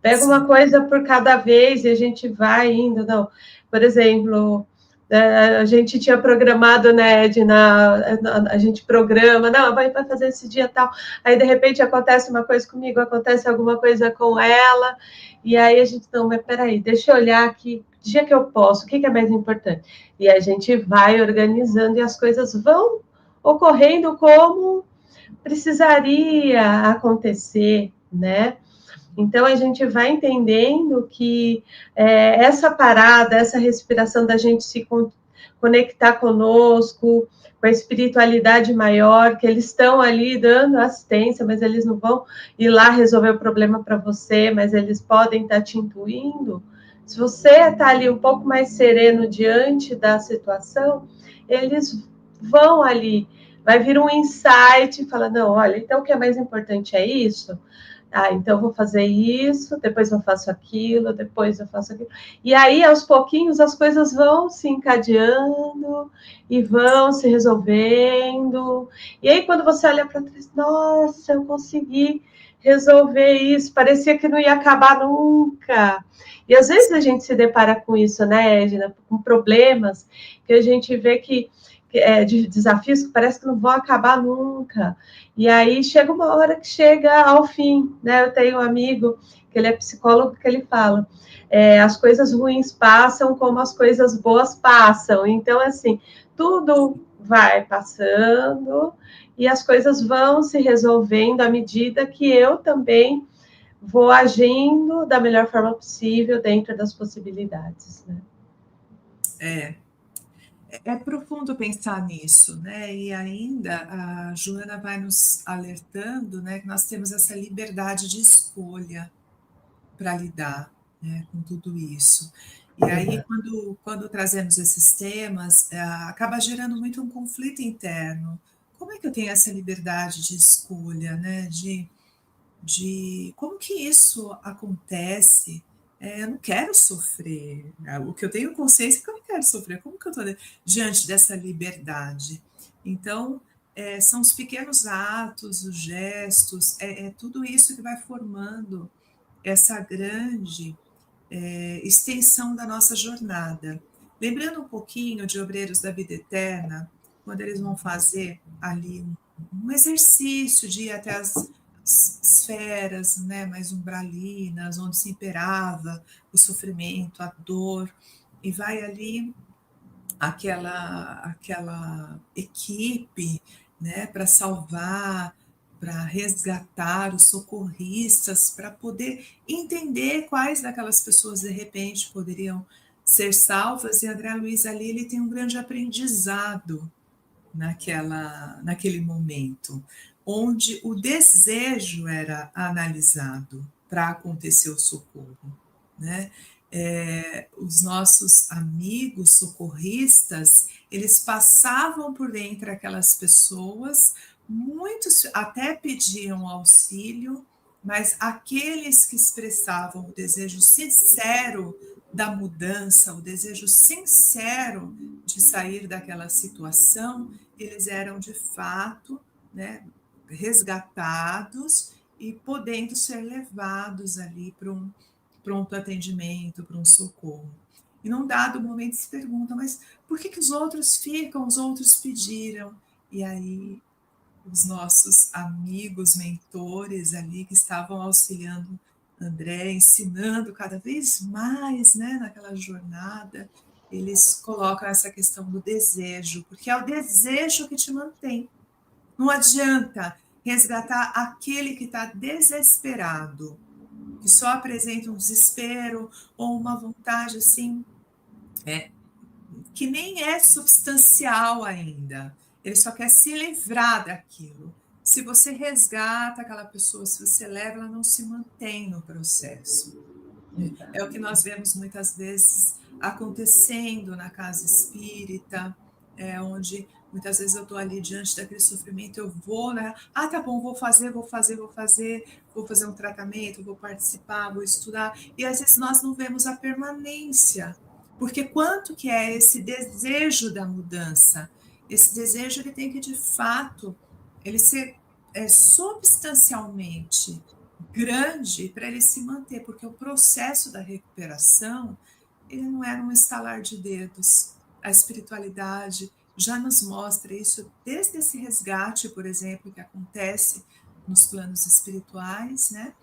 S2: Pega uma
S1: Sim.
S2: coisa por cada vez e a gente vai indo. Não, por exemplo, a gente tinha programado, né, Edna, a gente programa, não, vai fazer esse dia tal. Aí, de repente, acontece uma coisa comigo, acontece alguma coisa com ela, e aí a gente, não, mas peraí, deixa eu olhar aqui, que dia que eu posso, o que é mais importante? E a gente vai organizando e as coisas vão ocorrendo como precisaria acontecer, né? Então a gente vai entendendo que essa parada, essa respiração da gente se conectar conosco, com a espiritualidade maior, que eles estão ali dando assistência, mas eles não vão ir lá resolver o problema para você, mas eles podem estar te intuindo. Se você está ali um pouco mais sereno diante da situação, eles vão ali, vai vir um insight, fala, não, olha, então o que é mais importante é isso? Ah, então eu vou fazer isso, depois eu faço aquilo, depois eu faço aquilo. E aí, aos pouquinhos, as coisas vão se encadeando e vão se resolvendo. E aí, quando você olha para trás, nossa, eu consegui resolver isso, parecia que não ia acabar nunca. E às vezes a gente se depara com isso, né, Edna? Com problemas que a gente vê que de desafios que parece que não vão acabar nunca. E aí chega uma hora que chega ao fim, né? Eu tenho um amigo que ele é psicólogo que ele fala, as coisas ruins passam como as coisas boas passam. Então, assim, tudo vai passando e as coisas vão se resolvendo à medida que eu também vou agindo da melhor forma possível dentro das possibilidades, né?
S1: É profundo pensar nisso, né? E ainda a Joana vai nos alertando, né, que nós temos essa liberdade de escolha para lidar, né, com tudo isso. E aí, quando trazemos esses temas, acaba gerando muito um conflito interno. Como é que eu tenho essa liberdade de escolha, né? De como que isso acontece? Eu não quero sofrer. O que eu tenho consciência é que eu não quero sofrer. Como que eu estou diante dessa liberdade? Então, são os pequenos atos, os gestos, tudo isso que vai formando essa grande extensão da nossa jornada. Lembrando um pouquinho de Obreiros da Vida Eterna, quando eles vão fazer ali um exercício de ir até as esferas, né, mais umbralinas, onde se imperava o sofrimento, a dor, e vai ali aquela equipe, né, para salvar, para resgatar os socorristas, para poder entender quais daquelas pessoas de repente poderiam ser salvas. E André Luiz ali ele tem um grande aprendizado naquele momento, onde o desejo era analisado para acontecer o socorro, né? Os nossos amigos socorristas, eles passavam por entre aquelas pessoas, muitos até pediam auxílio, mas aqueles que expressavam o desejo sincero da mudança, o desejo sincero de sair daquela situação, eles eram de fato, né, resgatados e podendo ser levados ali para um pronto atendimento, para um socorro. E num dado momento se pergunta, mas por que os outros ficam, os outros pediram? E aí os nossos amigos, mentores ali que estavam auxiliando André, ensinando cada vez mais, né, naquela jornada, eles colocam essa questão do desejo, porque é o desejo que te mantém. Não adianta resgatar aquele que está desesperado, que só apresenta um desespero ou uma vontade assim, que nem é substancial ainda. Ele só quer se livrar daquilo. Se você resgata aquela pessoa, se você leva, ela não se mantém no processo. É o que nós vemos muitas vezes acontecendo na casa espírita, onde muitas vezes eu estou ali diante daquele sofrimento, eu vou, né? Ah, tá bom, vou fazer um tratamento, vou participar, vou estudar. E às vezes nós não vemos a permanência, porque quanto que é esse desejo da mudança? Esse desejo ele tem que, de fato, ele ser substancialmente grande para ele se manter, porque o processo da recuperação ele não é num estalar de dedos. A espiritualidade já nos mostra isso desde esse resgate, por exemplo, que acontece nos planos espirituais, né?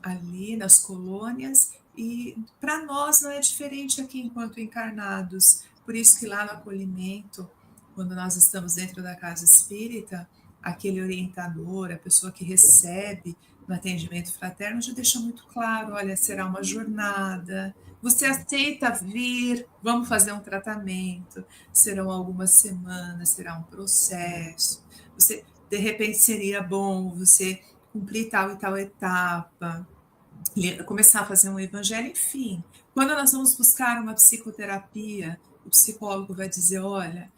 S1: Ali nas colônias, e para nós não é diferente aqui enquanto encarnados. Por isso que lá no acolhimento, quando nós estamos dentro da casa espírita, aquele orientador, a pessoa que recebe no atendimento fraterno, já deixa muito claro, olha, será uma jornada, você aceita vir, vamos fazer um tratamento, serão algumas semanas, será um processo, você, de repente seria bom você cumprir tal e tal etapa, começar a fazer um evangelho, enfim. Quando nós vamos buscar uma psicoterapia, o psicólogo vai dizer, olha,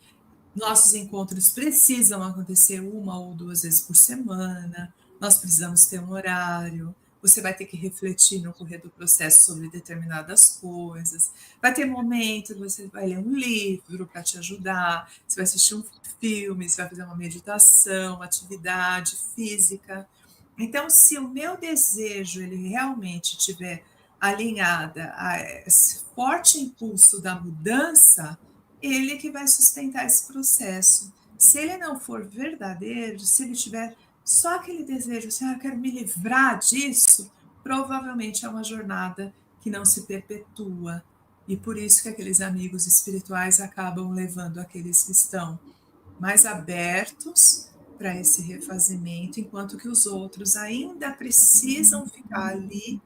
S1: nossos encontros precisam acontecer 1 ou 2 vezes por semana, nós precisamos ter um horário, você vai ter que refletir no correr do processo sobre determinadas coisas, vai ter momentos que você vai ler um livro para te ajudar, você vai assistir um filme, você vai fazer uma meditação, uma atividade física. Então, se o meu desejo ele realmente estiver alinhada a esse forte impulso da mudança, ele que vai sustentar esse processo. Se ele não for verdadeiro, se ele tiver só aquele desejo, assim, eu quero me livrar disso, provavelmente é uma jornada que não se perpetua. E por isso que aqueles amigos espirituais acabam levando aqueles que estão mais abertos para esse refazimento, enquanto que os outros ainda precisam ficar ali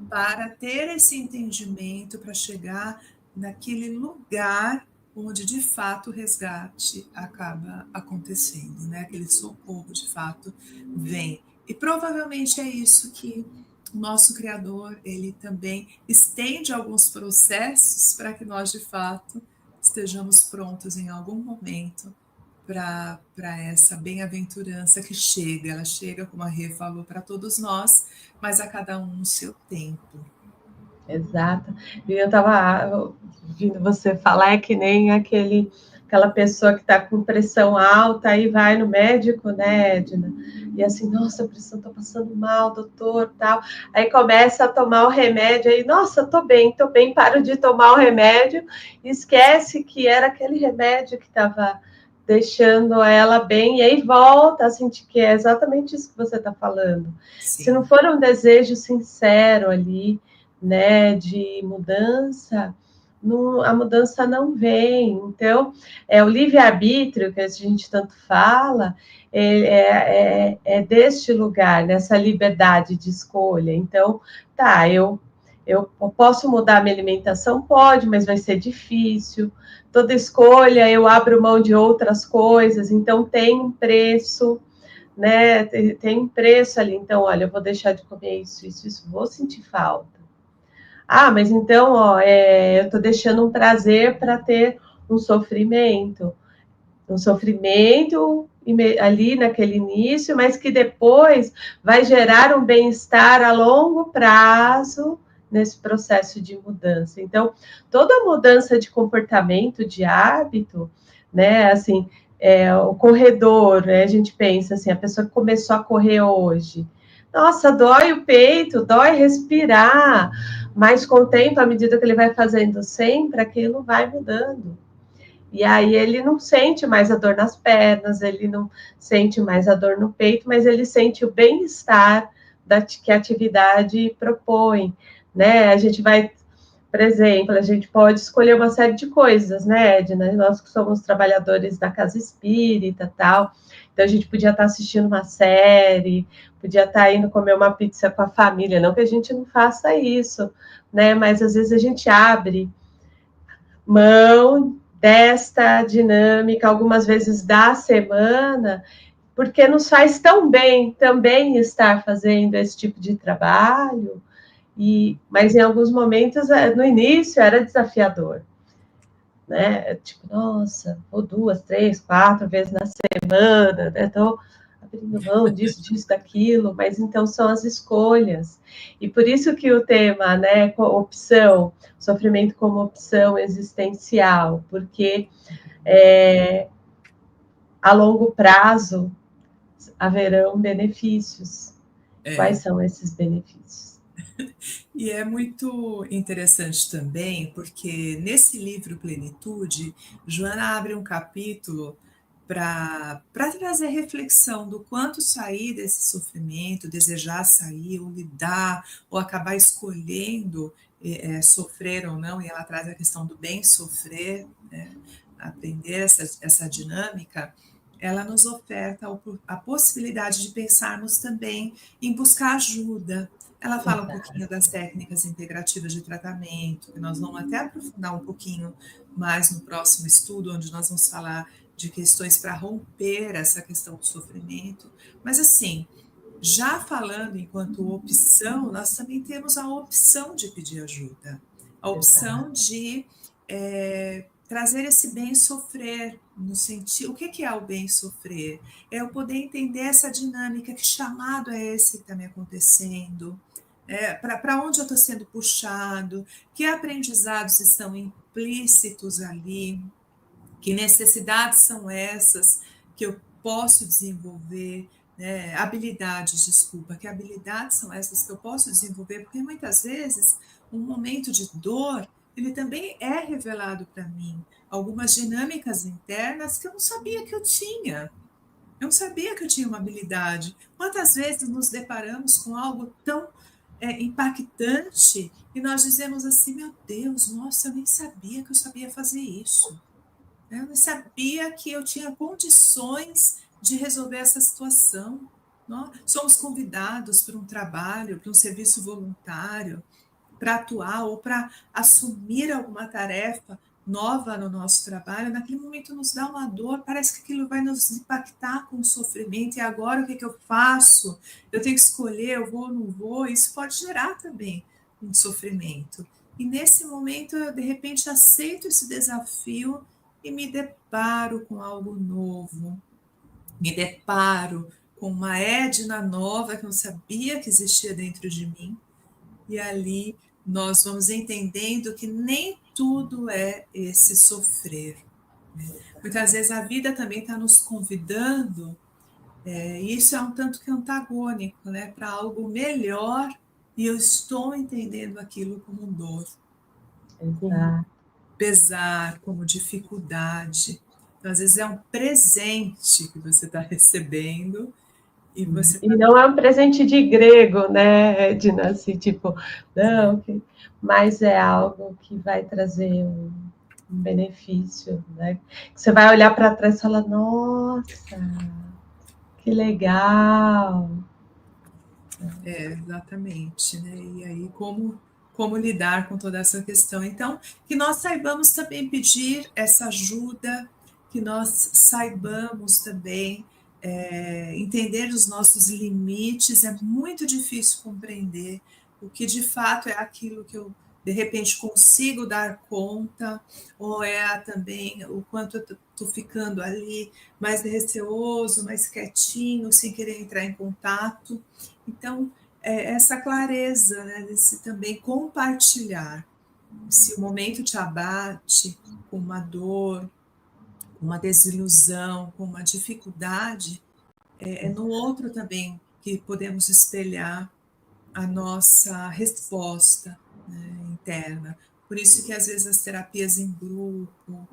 S1: para ter esse entendimento, para chegar naquele lugar onde de fato o resgate acaba acontecendo, né? Aquele socorro de fato vem. E provavelmente é isso que o nosso Criador, ele também estende alguns processos para que nós de fato estejamos prontos em algum momento para essa bem-aventurança que chega. Ela chega, como a Rê falou, para todos nós, mas a cada um no seu tempo.
S2: Exato. E eu estava ouvindo você falar, é que nem aquela pessoa que está com pressão alta e vai no médico, né, Edna? E assim, nossa, a pressão está passando mal, doutor, tal. Aí começa a tomar o remédio, aí, nossa, tô bem, paro de tomar o remédio, esquece que era aquele remédio que estava deixando ela bem, e aí volta a sentir que é exatamente isso que você está falando.
S1: Sim.
S2: Se não for um desejo sincero ali, né, de mudança, a mudança não vem. Então, o livre-arbítrio que a gente tanto fala, é deste lugar, nessa liberdade de escolha. Então, tá, eu posso mudar a minha alimentação? Pode, mas vai ser difícil. Toda escolha eu abro mão de outras coisas, então tem um preço, né? Tem um preço ali. Então, olha, eu vou deixar de comer isso, vou sentir falta. Ah, mas então, ó, eu estou deixando um prazer para ter um sofrimento ali naquele início, mas que depois vai gerar um bem-estar a longo prazo nesse processo de mudança. Então, toda mudança de comportamento, de hábito, né, assim, o corredor, né, a gente pensa assim, a pessoa que começou a correr hoje, nossa, dói o peito, dói respirar, mas com o tempo, à medida que ele vai fazendo sempre, aquilo vai mudando. E aí ele não sente mais a dor nas pernas, ele não sente mais a dor no peito, mas ele sente o bem-estar que a atividade propõe, né? A gente vai por exemplo, a gente pode escolher uma série de coisas, né, Edna? Nós que somos trabalhadores da casa espírita, tal, então a gente podia estar assistindo uma série, podia estar indo comer uma pizza com a família, não que a gente não faça isso, né, mas às vezes a gente abre mão desta dinâmica, algumas vezes da semana, porque nos faz tão bem também estar fazendo esse tipo de trabalho, mas em alguns momentos, no início, era desafiador, né? Tipo, nossa, ou 2, 3, 4 vezes na semana, né? Estou abrindo mão disso, daquilo, mas então são as escolhas. E por isso que o tema, né, opção, sofrimento como opção existencial, porque a longo prazo haverão benefícios. Quais são esses benefícios?
S1: E é muito interessante também, porque nesse livro Plenitude, Joana abre um capítulo para trazer reflexão do quanto sair desse sofrimento, desejar sair, ou lidar, ou acabar escolhendo sofrer ou não, e ela traz a questão do bem sofrer, né? Aprender essa dinâmica, ela nos oferta a possibilidade de pensarmos também em buscar ajuda. Ela fala um pouquinho das técnicas integrativas de tratamento, que nós vamos até aprofundar um pouquinho mais no próximo estudo, onde nós vamos falar de questões para romper essa questão do sofrimento. Mas, assim, já falando enquanto opção, nós também temos a opção de pedir ajuda, a opção de trazer esse bem sofrer, no sentido, o que é o bem sofrer? É eu poder entender essa dinâmica, que chamado é esse que está me acontecendo, para onde eu estou sendo puxado, que aprendizados estão implícitos ali, que necessidades são essas que eu posso desenvolver, né? Habilidades, desculpa, que habilidades são essas que eu posso desenvolver, porque muitas vezes um momento de dor, ele também é revelado para mim, algumas dinâmicas internas que eu não sabia que eu tinha. Eu não sabia que eu tinha uma habilidade. Quantas vezes nos deparamos com algo tão impactante e nós dizemos assim, meu Deus, nossa, eu nem sabia que eu sabia fazer isso. Eu não sabia que eu tinha condições de resolver essa situação. Não? Somos convidados para um trabalho, para um serviço voluntário, para atuar ou para assumir alguma tarefa nova no nosso trabalho. Naquele momento nos dá uma dor, parece que aquilo vai nos impactar com o sofrimento. E agora o que eu faço? Eu tenho que escolher, eu vou ou não vou? Isso pode gerar também um sofrimento. E nesse momento eu, de repente, aceito esse desafio e me deparo com algo novo, me deparo com uma Edna nova que eu não sabia que existia dentro de mim, e ali nós vamos entendendo que nem tudo é esse sofrer. Né? Muitas vezes a vida também está nos convidando, e isso é um tanto que antagônico, né, para algo melhor, e eu estou entendendo aquilo como dor, como pesar, como dificuldade. Então, às vezes é um presente que você está recebendo e você
S2: E não é um presente de grego, né, Edna? Assim, tipo, não, mas é algo que vai trazer um benefício, né? Você vai olhar para trás e falar, nossa, que legal.
S1: exatamente, né? E aí como lidar com toda essa questão. Então, que nós saibamos também pedir essa ajuda, que nós saibamos também entender os nossos limites. É muito difícil compreender o que de fato é aquilo que eu de repente consigo dar conta, ou é também o quanto eu estou ficando ali mais receoso, mais quietinho, sem querer entrar em contato. Então, essa clareza, né, desse também compartilhar. Se o momento te abate com uma dor, com uma desilusão, com uma dificuldade, é no outro também que podemos espelhar a nossa resposta, né, interna. Por isso que às vezes as terapias em grupo,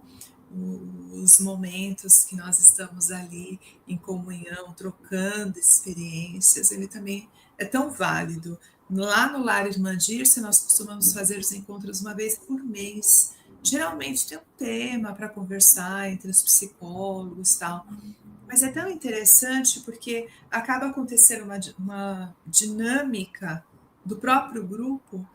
S1: os momentos que nós estamos ali em comunhão, trocando experiências, ele também é tão válido. Lá no Lar Irmã Dirce, nós costumamos fazer os encontros uma vez por mês. Geralmente tem um tema para conversar entre os psicólogos e tal. Mas é tão interessante porque acaba acontecendo uma dinâmica do próprio grupo,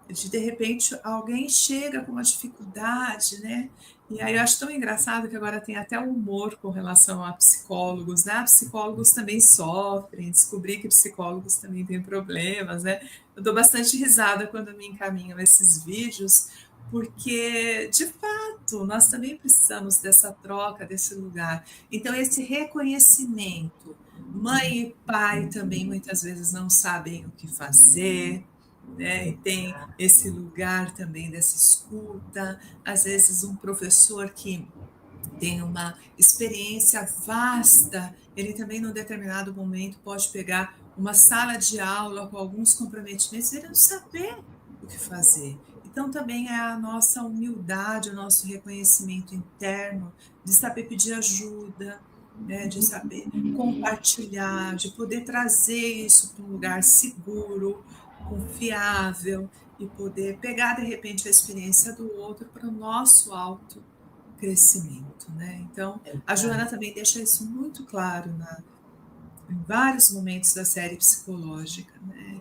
S1: de repente alguém chega com uma dificuldade, né? E aí eu acho tão engraçado que agora tem até humor com relação a psicólogos, né? Psicólogos também sofrem, descobri que psicólogos também têm problemas, né? Eu dou bastante risada quando me encaminham esses vídeos, porque, de fato, nós também precisamos dessa troca, desse lugar. Então, esse reconhecimento, mãe e pai também muitas vezes não sabem o que fazer, né? E tem esse lugar também dessa escuta. Às vezes, um professor que tem uma experiência vasta, ele também, num determinado momento, pode pegar uma sala de aula com alguns comprometimentos e ele não saber o que fazer. Então, também é a nossa humildade, o nosso reconhecimento interno de saber pedir ajuda, né, de saber compartilhar, de poder trazer isso para um lugar seguro, confiável e poder pegar, de repente, a experiência do outro para o nosso autocrescimento, né? Então, a Joana também deixa isso muito claro em vários momentos da série psicológica, né?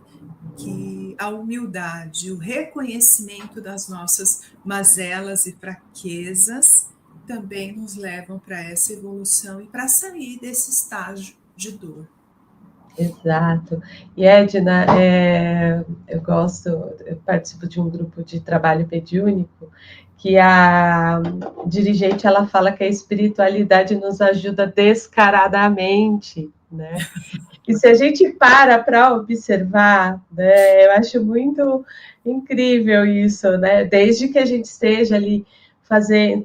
S1: Que a humildade, o reconhecimento das nossas mazelas e fraquezas também nos levam para essa evolução e para sair desse estágio de dor.
S2: Exato. E Edna, eu participo de um grupo de trabalho mediúnico que a dirigente ela fala que a espiritualidade nos ajuda descaradamente, né? E se a gente para observar, né, eu acho muito incrível isso, né? Desde que a gente esteja ali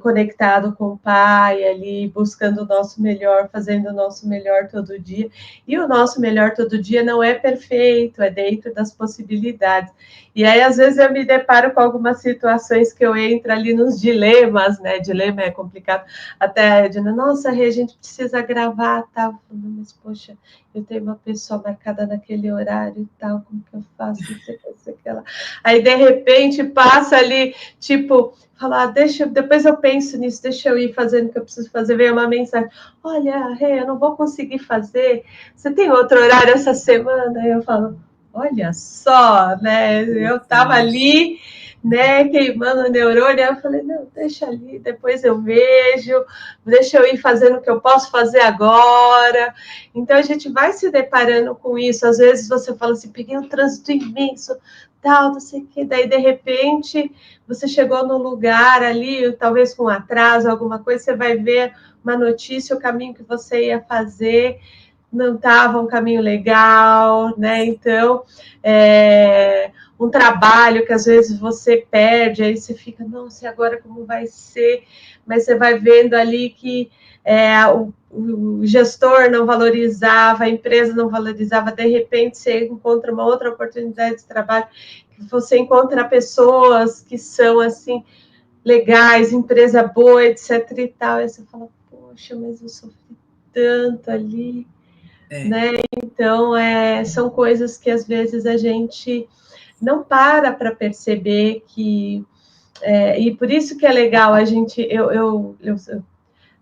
S2: conectado com o Pai, ali buscando o nosso melhor, fazendo o nosso melhor todo dia. E o nosso melhor todo dia não é perfeito, é dentro das possibilidades. E aí, às vezes, eu me deparo com algumas situações que eu entro ali nos dilemas, né? Dilema é complicado. Até a Edna, nossa, Rê, a gente precisa gravar, tá? Mas, poxa, eu tenho uma pessoa marcada naquele horário e tal, como que eu faço? Isso, aquela. Aí, de repente, passa ali, tipo, falar, depois eu penso nisso, deixa eu ir fazendo o que eu preciso fazer, veio uma mensagem, olha, Rê, eu não vou conseguir fazer, você tem outro horário essa semana? Aí eu falo, olha só, né, eu estava ali, né, queimando o neurônio, aí eu falei, não, deixa ali, depois eu vejo, deixa eu ir fazendo o que eu posso fazer agora. Então a gente vai se deparando com isso, às vezes você fala assim, peguei um trânsito imenso, tal, não sei o que, daí de repente você chegou no lugar ali, talvez com atraso, alguma coisa, você vai ver uma notícia, o caminho que você ia fazer não estava um caminho legal, né? Então, um trabalho que às vezes você perde, aí você fica, nossa, e agora como vai ser? Mas você vai vendo ali que o gestor não valorizava, a empresa não valorizava, de repente você encontra uma outra oportunidade de trabalho, que você encontra pessoas que são assim legais, empresa boa, etc e tal, aí você fala, poxa, mas eu sofri tanto ali, né? Então, são coisas que às vezes a gente não para perceber que... e por isso que é legal a gente...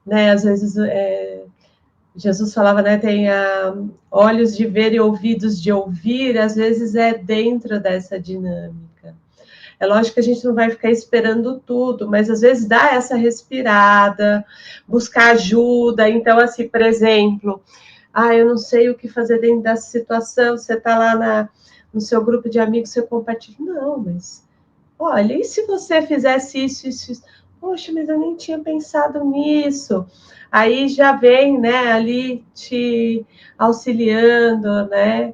S2: né, às vezes, Jesus falava, né, tem olhos de ver e ouvidos de ouvir, às vezes é dentro dessa dinâmica. É lógico que a gente não vai ficar esperando tudo, mas às vezes dá essa respirada, buscar ajuda. Então, assim, por exemplo, eu não sei o que fazer dentro dessa situação, você está lá no seu grupo de amigos, você compartilha. Não, mas olha, e se você fizesse isso, isso, isso? Poxa, mas eu nem tinha pensado nisso. Aí já vem, né, ali te auxiliando, né?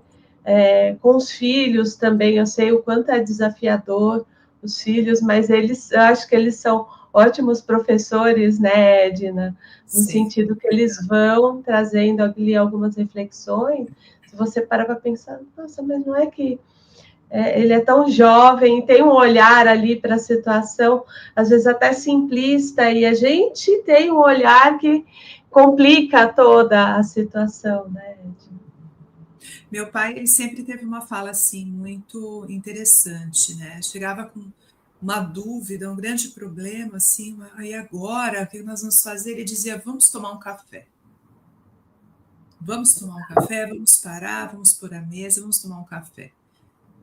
S2: Com os filhos também, eu sei o quanto é desafiador os filhos, mas eu acho que eles são ótimos professores, né, Edna? No sentido que eles vão trazendo ali algumas reflexões. Se você parar para pensar, nossa, mas não é que ele é tão jovem, tem um olhar ali para a situação, às vezes até simplista, e a gente tem um olhar que complica toda a situação, né, Edna?
S1: Meu pai, ele sempre teve uma fala assim muito interessante, né? Chegava com uma dúvida, um grande problema, assim, e agora, o que nós vamos fazer? Ele dizia: vamos tomar um café. Vamos tomar um café, vamos parar, vamos pôr a mesa, vamos tomar um café.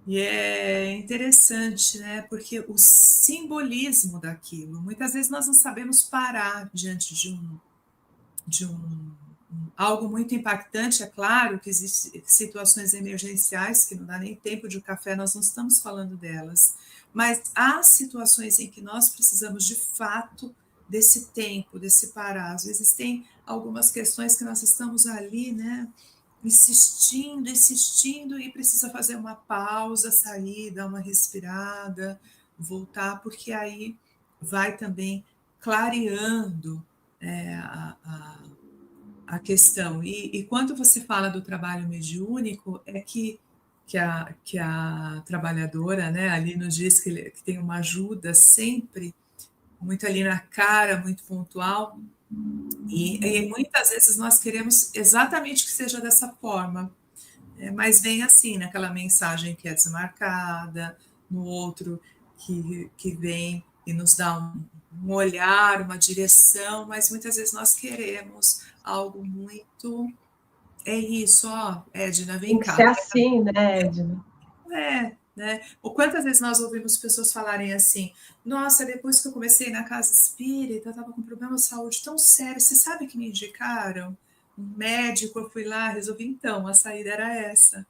S1: E é interessante, né? Porque o simbolismo daquilo, muitas vezes nós não sabemos parar diante de algo muito impactante. É claro que existem situações emergenciais que não dá nem tempo de um café, nós não estamos falando delas, mas há situações em que nós precisamos de fato desse tempo, desse parar. Às vezes tem algumas questões que nós estamos ali, né, insistindo, insistindo, e precisa fazer uma pausa, sair, dar uma respirada, voltar, porque aí vai também clareando a questão. E quando você fala do trabalho mediúnico, é que a trabalhadora, né, ali nos diz que tem uma ajuda sempre, muito ali na cara, muito pontual, e muitas vezes nós queremos exatamente que seja dessa forma, mas vem assim, naquela mensagem que é desmarcada, no outro que vem e nos dá um olhar, uma direção, mas muitas vezes nós queremos algo muito. É isso, ó, Edna, vem
S2: Tem que ser
S1: cá.
S2: assim, né, Edna?
S1: Né? Ou quantas vezes nós ouvimos pessoas falarem assim: nossa, depois que eu comecei na casa espírita, eu estava com um problema de saúde tão sério, você sabe que me indicaram? Um médico, eu fui lá, resolvi. Então, a saída era essa.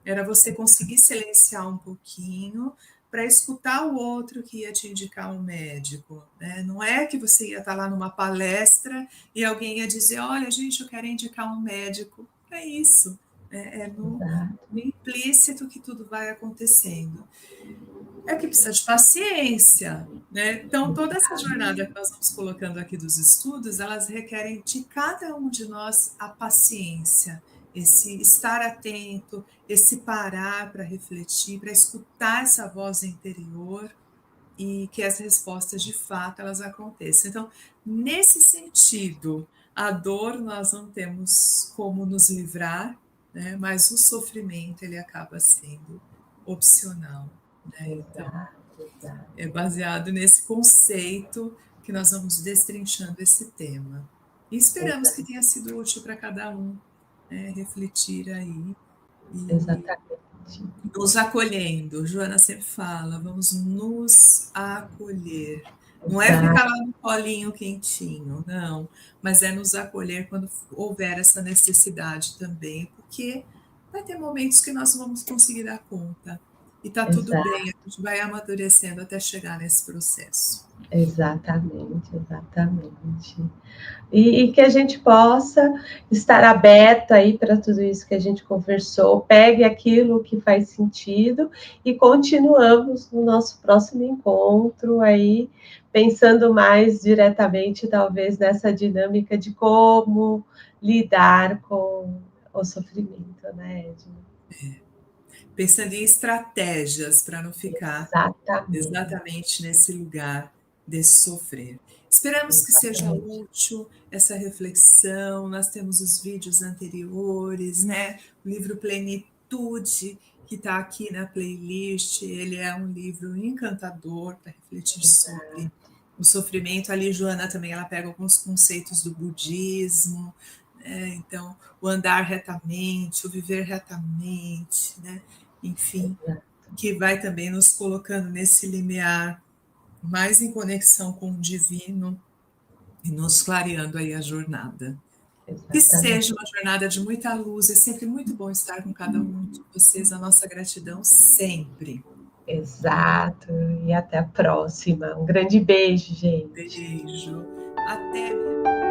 S1: Era você conseguir silenciar um pouquinho para escutar o outro que ia te indicar um médico, né? Não é que você ia estar lá numa palestra e alguém ia dizer: olha, gente, eu quero indicar um médico. É isso. É no implícito que tudo vai acontecendo. É que precisa de paciência, né? Então, toda essa jornada que nós vamos colocando aqui dos estudos, elas requerem de cada um de nós a paciência, esse estar atento, esse parar para refletir, para escutar essa voz interior, e que as respostas de fato elas aconteçam. Então, nesse sentido, a dor nós não temos como nos livrar, né? Mas o sofrimento ele acaba sendo opcional, né? Então, é baseado nesse conceito que nós vamos destrinchando esse tema. E esperamos que tenha sido útil para cada um, né, refletir aí e nos acolhendo. Joana sempre fala: vamos nos acolher. Não é ficar lá no colinho quentinho, não, mas é nos acolher quando houver essa necessidade também, porque vai ter momentos que nós não vamos conseguir dar conta. E está tudo bem, a gente vai amadurecendo até chegar nesse processo.
S2: Exatamente, exatamente. E que a gente possa estar aberto aí para tudo isso que a gente conversou, pegue aquilo que faz sentido e continuamos no nosso próximo encontro aí, pensando mais diretamente, talvez, nessa dinâmica de como lidar com o sofrimento, né, Edna?
S1: Pensando em estratégias para não ficar exatamente nesse lugar desse sofrer. Esperamos que seja útil essa reflexão. Nós temos os vídeos anteriores, né? O livro Plenitude, que está aqui na playlist, ele é um livro encantador para refletir sobre o sofrimento. Ali, Joana também ela pega alguns conceitos do budismo, né? Então, o andar retamente, o viver retamente, né? Enfim, que vai também nos colocando nesse limiar mais em conexão com o divino e nos clareando aí a jornada. Que seja uma jornada de muita luz. É sempre muito bom estar com cada um de vocês. A nossa gratidão sempre.
S2: Exato. E até a próxima. Um grande beijo, gente.
S1: Beijo. Até.